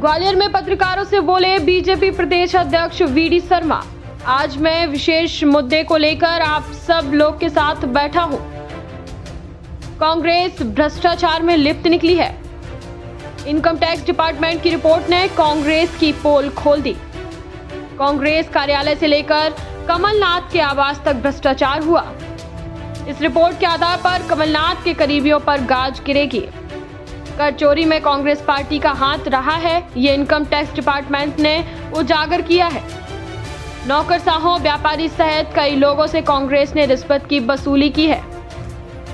ग्वालियर में पत्रकारों से बोले बीजेपी प्रदेश अध्यक्ष वीडी शर्मा। आज मैं विशेष मुद्दे को लेकर आप सब लोग के साथ बैठा हूं। कांग्रेस भ्रष्टाचार में लिप्त निकली है। इनकम टैक्स डिपार्टमेंट की रिपोर्ट ने कांग्रेस की पोल खोल दी। कांग्रेस कार्यालय से लेकर कमलनाथ के आवास तक भ्रष्टाचार हुआ। इस रिपोर्ट के आधार पर कमलनाथ के करीबियों पर गाज गिरेगी। कर चोरी में कांग्रेस पार्टी का हाथ रहा है, ये इनकम टैक्स डिपार्टमेंट ने उजागर किया है। नौकरशाहों, व्यापारी सहित कई लोगों से कांग्रेस ने रिश्वत की वसूली की है।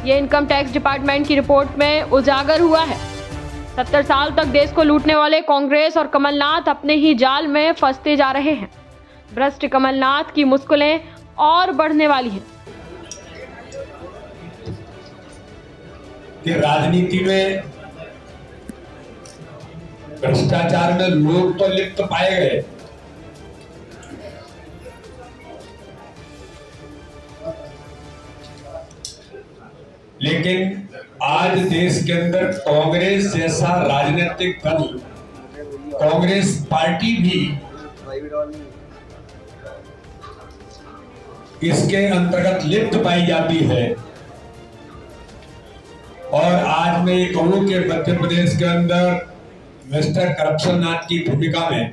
ये इनकम टैक्स डिपार्टमेंट की रिपोर्ट में उजागर हुआ है। 70 साल तक देश को लूटने वाले कांग्रेस और कमलनाथ अपने ही जाल में फंसते जा रहे हैं। भ्रष्ट कमलनाथ की मुश्किलें और बढ़ने वाली हैं। कि राजनीति में भ्रष्टाचार में लोग तो लिप्त पाए गए, लेकिन आज देश के अंदर कांग्रेस जैसा राजनीतिक दल, कांग्रेस पार्टी भी इसके अंतर्गत लिप्त पाई जाती है। और आज मैं ये कहूं कि मध्य प्रदेश के अंदर मिस्टर करप्शन नाथ की भूमिका में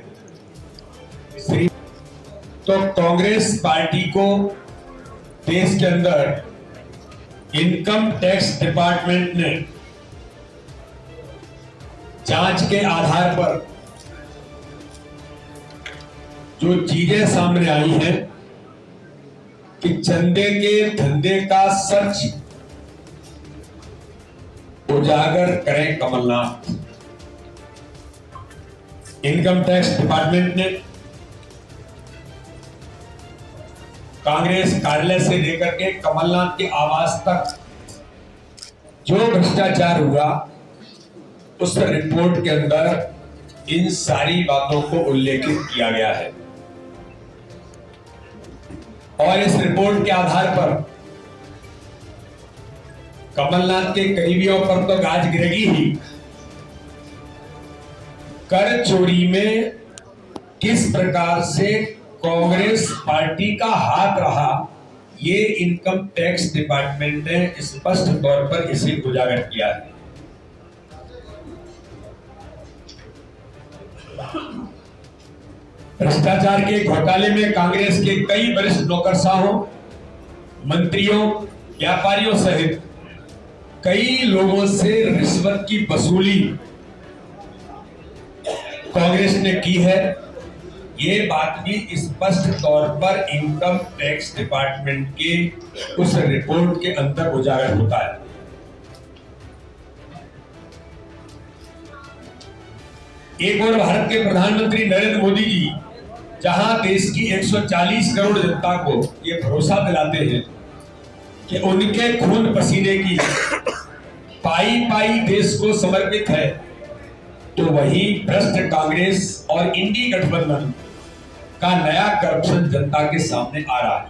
तो कांग्रेस पार्टी को देश के अंदर इनकम टैक्स डिपार्टमेंट ने जांच के आधार पर जो चीजें सामने आई हैं कि चंदे के धंधे का सच उजागर करें कमलनाथ। इनकम टैक्स डिपार्टमेंट ने कांग्रेस कार्यालय से लेकर के कमलनाथ के आवास तक जो भ्रष्टाचार हुआ, उस रिपोर्ट के अंदर इन सारी बातों को उल्लेखित किया गया है। और इस रिपोर्ट के आधार पर कमलनाथ के करीबियों पर तो गाज गिरेगी ही। कर चोरी में किस प्रकार से कांग्रेस पार्टी का हाथ रहा, ये इनकम टैक्स डिपार्टमेंट ने स्पष्ट तौर पर इसे उजागर किया है। भ्रष्टाचार के घोटाले में कांग्रेस के कई वरिष्ठ नौकरशाहों, मंत्रियों, व्यापारियों सहित कई लोगों से रिश्वत की वसूली कांग्रेस ने की है। ये बात भी स्पष्ट तौर पर इनकम टैक्स डिपार्टमेंट के उस रिपोर्ट के अंदर उजागर होता है। एक और भारत के प्रधानमंत्री नरेंद्र मोदी जी जहां देश की 140 करोड़ जनता को ये भरोसा दिलाते हैं कि उनके खून पसीने की पाई पाई देश को समर्पित है, तो वही भ्रष्ट कांग्रेस और इंडी गठबंधन का नया करप्शन जनता के सामने आ रहा है।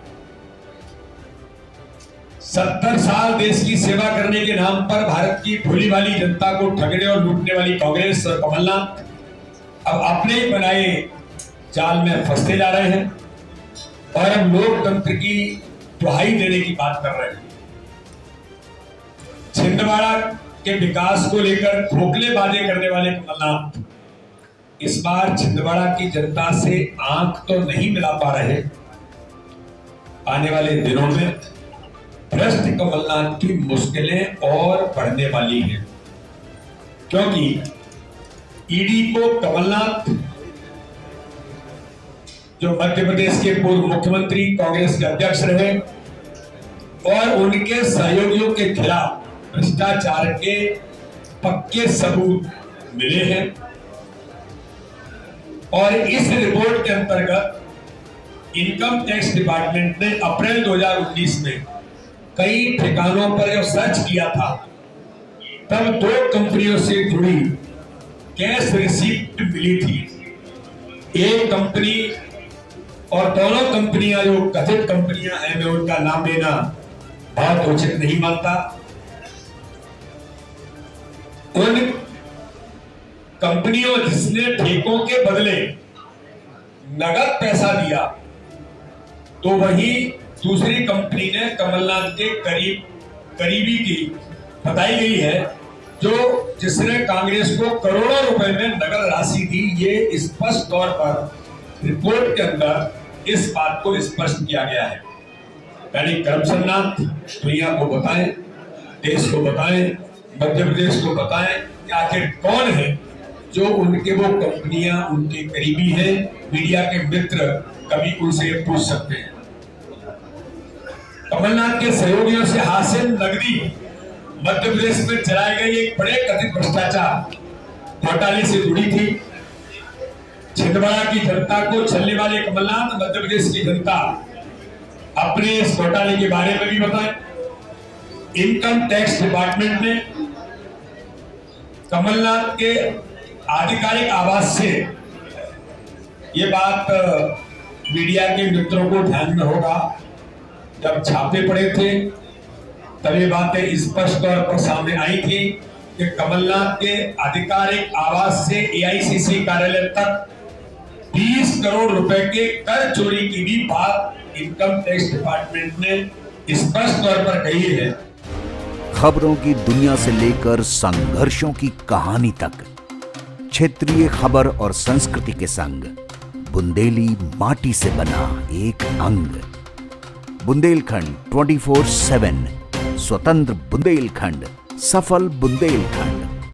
70 साल देश की सेवा करने के नाम पर भारत की भोली भाली जनता को ठगने और लूटने वाली कांग्रेस और कमलनाथ अब अपने ही बनाए जाल में फंसते जा रहे हैं और अब लोकतंत्र की दुहाई देने की बात कर रहे हैं। छिंदवाड़ा के विकास को लेकर खोखले वादे करने वाले कमलनाथ इस बार छिंदवाड़ा की जनता से आंख तो नहीं मिला पा रहे। आने वाले दिनों में भ्रष्ट कमलनाथ की मुश्किलें और बढ़ने वाली हैं, क्योंकि ईडी को कमलनाथ जो मध्य प्रदेश के पूर्व मुख्यमंत्री, कांग्रेस के अध्यक्ष रहे और उनके सहयोगियों के खिलाफ भ्रष्टाचार के पक्के सबूत मिले हैं। और इस रिपोर्ट के अंतर्गत इनकम टैक्स डिपार्टमेंट ने अप्रैल 2019 में कई ठिकानों पर जब सर्च किया था, तब 2 कंपनियों से जुड़ी कैश रिसीप्ट मिली थी। एक कंपनी और दोनों कंपनियां जो कथित कंपनियां हैं, मैं उनका नाम लेना बहुत उचित नहीं मानता। उन कंपनियों जिसने ठेकों के बदले नगद पैसा दिया, तो वही दूसरी कंपनी ने कमलनाथ के करीबी की बताई गई है, जो जिसने कांग्रेस को करोड़ों रुपए में नगद राशि दी। ये स्पष्ट तौर पर रिपोर्ट के अंदर इस बात को स्पष्ट किया गया है। यानी करमचंद दुनिया को बताएं, देश को बताएं, मध्य प्रदेश को बताएं कि आखिर कौन है जो उनके वो कंपनियां उनके करीबी हैं, मीडिया के मित्र कभी उनसे पूछ सकते हैं। कमलनाथ के सहयोगियों से हासिल नकदी मध्य प्रदेश में चलाए गए एक बड़े कथित भ्रष्टाचार घोटाले से जुड़ी थी। छिंदवाड़ा की जनता को छलने वाले कमलनाथ मध्य प्रदेश की जनता अपने इस घोटाले के बारे में भी बताएं। इनकम टैक्स डिपार्टमेंट ने कमलनाथ के आधिकारिक आवास से, ये बात मीडिया के मित्रों को ध्यान में होगा, जब छापे पड़े थे तब ये बातें स्पष्ट तौर पर सामने आई थी कि कमलनाथ के आधिकारिक आवास से एआईसीसी कार्यालय तक 20 करोड़ रुपए के कर चोरी की भी बात इनकम टैक्स डिपार्टमेंट ने स्पष्ट तौर पर कही है। खबरों की दुनिया से लेकर संघर्षों की कहानी तक, क्षेत्रीय खबर और संस्कृति के संग बुंदेली माटी से बना एक अंग। बुंदेलखंड 24/7, स्वतंत्र बुंदेलखंड, सफल बुंदेलखंड।